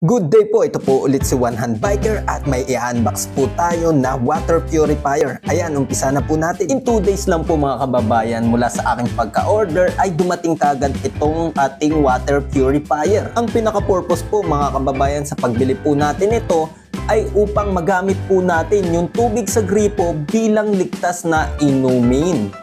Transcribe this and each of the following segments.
Good day po, ito po ulit si One Hand Biker at may i-unbox po tayo na water purifier. Ayan, umpisa na po natin. In 2 days lang po mga kababayan mula sa aking pagka-order ay dumating kagad itong ating water purifier. Ang pinaka-purpose po mga kababayan sa pagbili po natin ito ay upang magamit po natin yung tubig sa gripo bilang ligtas na inumin.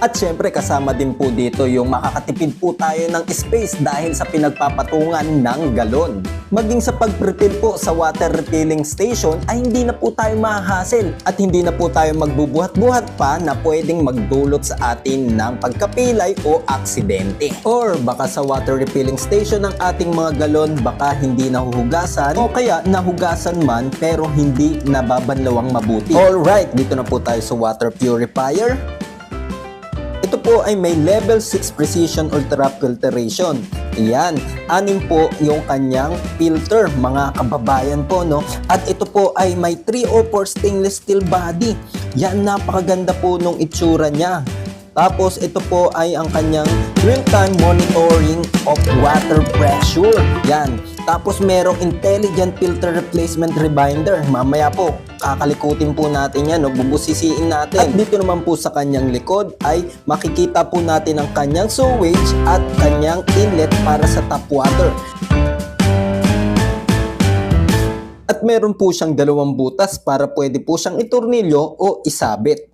At syempre kasama din po dito yung makakatipid po tayo ng space dahil sa pinagpapatungan ng galon. Maging sa pag-refill po sa water refilling station ay hindi na po tayo mahahassle at hindi na po tayo magbubuhat-buhat pa na pwedeng magdulot sa atin ng pagkapilay o aksidente. Or baka sa water refilling station ng ating mga galon baka hindi nahuhugasan o kaya nahugasan man pero hindi nababanlawang mabuti. Alright, dito na po tayo sa water purifier. Ito po ay may level 6 precision ultra filtration. Ayan, 6 po yung kanyang filter mga kababayan po, no? At ito po ay may 304 stainless steel body. Yan, napakaganda po nung itsura niya. Tapos ito po ay ang kanyang real-time monitoring of water pressure. Yan. Tapos merong intelligent filter replacement reminder. Mamaya po, kakalikutin po natin yan, no? Bubusisiin natin. At dito naman po sa kanyang likod ay makikita po natin ang kanyang sewage at kanyang inlet para sa tap water. At meron po siyang 2 butas para pwede po siyang itornilyo o isabit.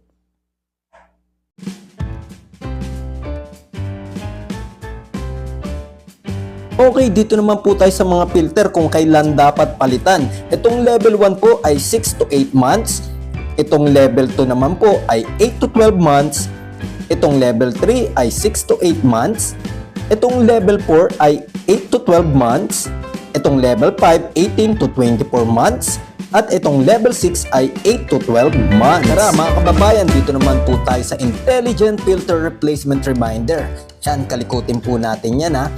Okay, dito naman po tayo sa mga filter kung kailan dapat palitan. Itong level 1 po ay 6 to 8 months. Itong level 2 naman po ay 8 to 12 months. Itong level 3 ay 6 to 8 months. Itong level 4 ay 8 to 12 months. Itong level 5, 18 to 24 months. At itong level 6 ay 8 to 12 months. Tara mga kababayan, dito naman po tayo sa Intelligent Filter Replacement Reminder. Yan, kalikutin po natin yan ha.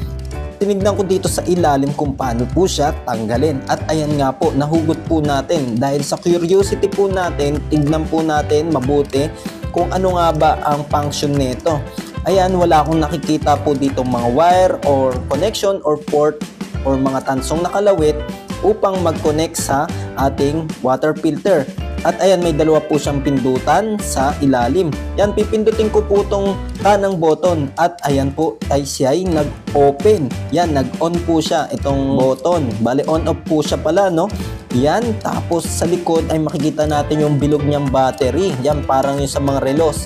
Tinignan ko dito sa ilalim kung paano po siya tanggalin. At ayan nga po, nahugot po natin. Dahil sa curiosity po natin, tignan po natin mabuti kung ano nga ba ang function nito. Ayan, wala akong nakikita po dito mga wire or connection or port or mga tansong nakalawit upang mag-connect sa ating water filter. At ayan, may 2 po siyang pindutan sa ilalim. Yan, pipindutin ko po itong kanang button. At ayan po, ay siya ay nag-open. Yan, nag-on po siya itong button. Bale, on-off po siya pala, no? Yan, tapos sa likod ay makikita natin yung bilog niyang battery. Yan, parang yung sa mga relos.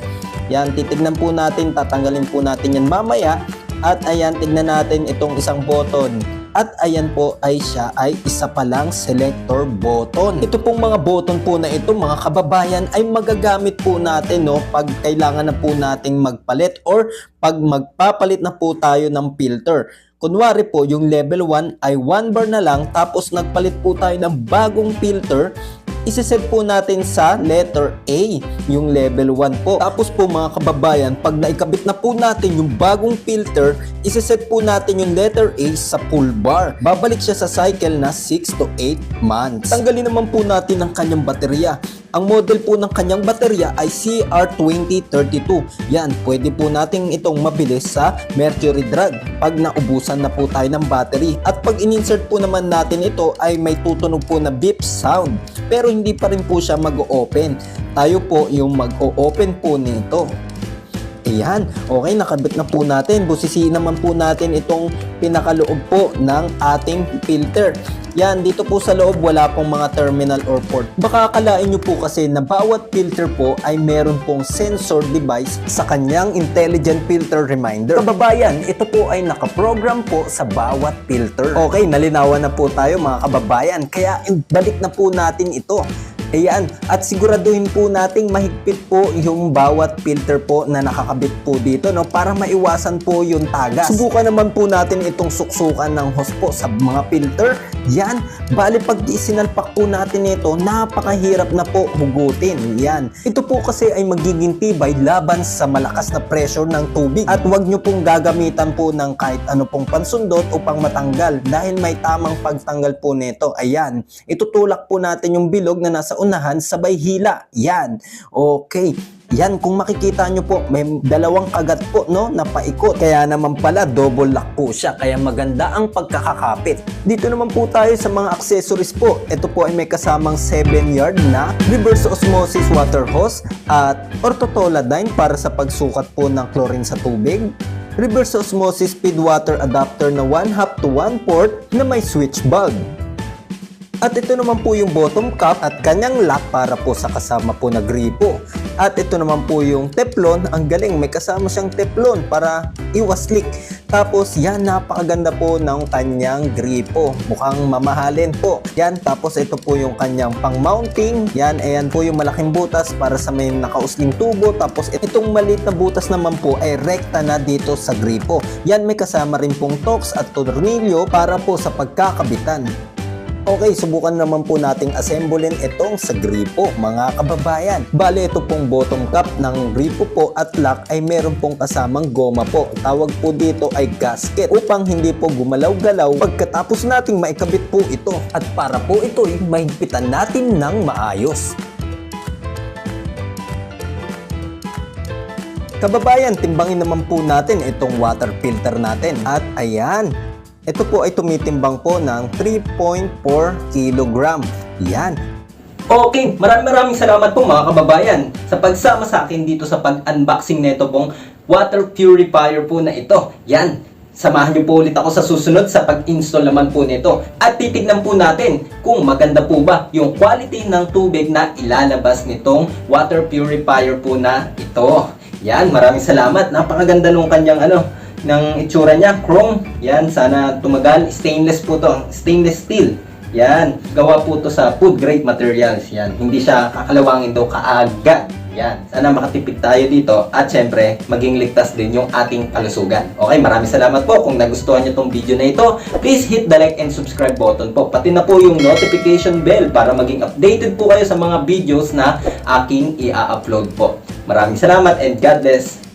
Yan, titignan po natin, tatanggalin po natin yan mamaya. At ayan, tignan natin itong isang button. At ayan po ay siya ay isa palang selector button. Ito pong mga button po na ito mga kababayan ay magagamit po natin, no, pag kailangan na po nating magpalit or pag magpapalit na po tayo ng filter. Kunwari po yung level 1 ay 1 bar na lang tapos nagpalit po tayo ng bagong filter. Isiset po natin sa letter A, yung level 1 po. Tapos po mga kababayan, pag naikabit na po natin yung bagong filter, isiset po natin yung letter A sa full bar. Babalik siya sa cycle na 6 to 8 months. Tanggalin naman po natin ang kanyang baterya. Ang model po ng kanyang baterya ay CR2032. Yan, pwede po natin itong mabilis sa Mercury Drug pag naubusan na po tayo ng battery. At pag in-insert po naman natin ito ay may tutunog po na beep sound. Pero hindi pa rin po siya mag-o-open. Tayo po yung mag-o-open po nito. Ayan, okay, nakabit na po natin. Busisiin naman po natin itong pinakaloob po ng ating filter. Yan, dito po sa loob wala pong mga terminal or port. Baka akalain nyo po kasi na bawat filter po ay meron pong sensor device sa kanyang intelligent filter reminder. Kababayan, ito po ay nakaprogram po sa bawat filter. Okay, nalinawan na po tayo mga kababayan. Kaya balik na po natin ito. Ayan, at siguraduhin po nating mahigpit po yung bawat filter po na nakakabit po dito, no, para maiwasan po yung tagas. Subukan naman po natin itong suksukan ng hose po sa mga filter. Yan, bali pag isinalpak po natin ito, napakahirap na po hugutin. Yan, ito po kasi ay magiging tibay laban sa malakas na pressure ng tubig. At huwag nyo pong gagamitan po ng kahit ano pong pansundot upang matanggal dahil may tamang pagtanggal po nito. Ayan, itutulak po natin yung bilog na nasa sa unahan, sabay hila. Yan. Okay. Yan, kung makikita nyo po, may dalawang kagat po, no, na paikot. Kaya naman pala, double lock po siya. Kaya maganda ang pagkakakapit. Dito naman po tayo sa mga accessories po. Ito po ay may kasamang 7-yard na reverse osmosis water hose at orthotoladine para sa pagsukat po ng chlorine sa tubig. Reverse osmosis feed water adapter na 1/2 to 1/4 na may switch bulb. At ito naman po yung bottom cap at kanyang lock para po sa kasama po na gripo. At ito naman po yung teflon, ang galing, may kasama siyang teflon para iwas leak. Tapos yan, napakaganda po ng kanyang gripo, mukhang mamahalin po. Yan, tapos ito po yung kanyang pang mounting. Yan, ayan po yung malaking butas para sa may nakausling tubo. Tapos itong maliit na butas naman po ay rekta na dito sa gripo. Yan, may kasama rin pong torx at tornilyo para po sa pagkakabitan. Okay, subukan naman po nating assemblein itong sa gripo, mga kababayan. Bale, ito pong bottom cap ng gripo po at lock ay meron pong kasamang goma po. Tawag po dito ay gasket upang hindi po gumalaw-galaw pagkatapos nating maikabit po ito. At para po ito'y mahigpitan natin ng maayos. Kababayan, timbangin naman po natin itong water filter natin. At ayan, ito po ay tumitimbang po ng 3.4 kg. Yan. Okay, maraming salamat po mga kababayan sa pagsama sa akin dito sa pag-unboxing nito pong water purifier po na ito. Yan. Samahan niyo po ulit ako sa susunod sa pag-install naman po nito. At titignan po natin kung maganda po ba yung quality ng tubig na ilalabas nitong water purifier po na ito. Yan, maraming salamat. Napakaganda nung kanyang ng itsura niya, chrome. Yan, sana tumagal. Stainless po to, stainless steel. Yan, gawa po to sa food grade materials. Yan, hindi siya kakalawangin daw kaagad. Yan, sana makatipid tayo dito at syempre, maging ligtas din yung ating kalusugan. Okay, maraming salamat po. Kung nagustuhan niyo tong video na ito, please hit the like and subscribe button po. Pati na po yung notification bell para maging updated po kayo sa mga videos na aking i-upload po. Maraming salamat and God bless.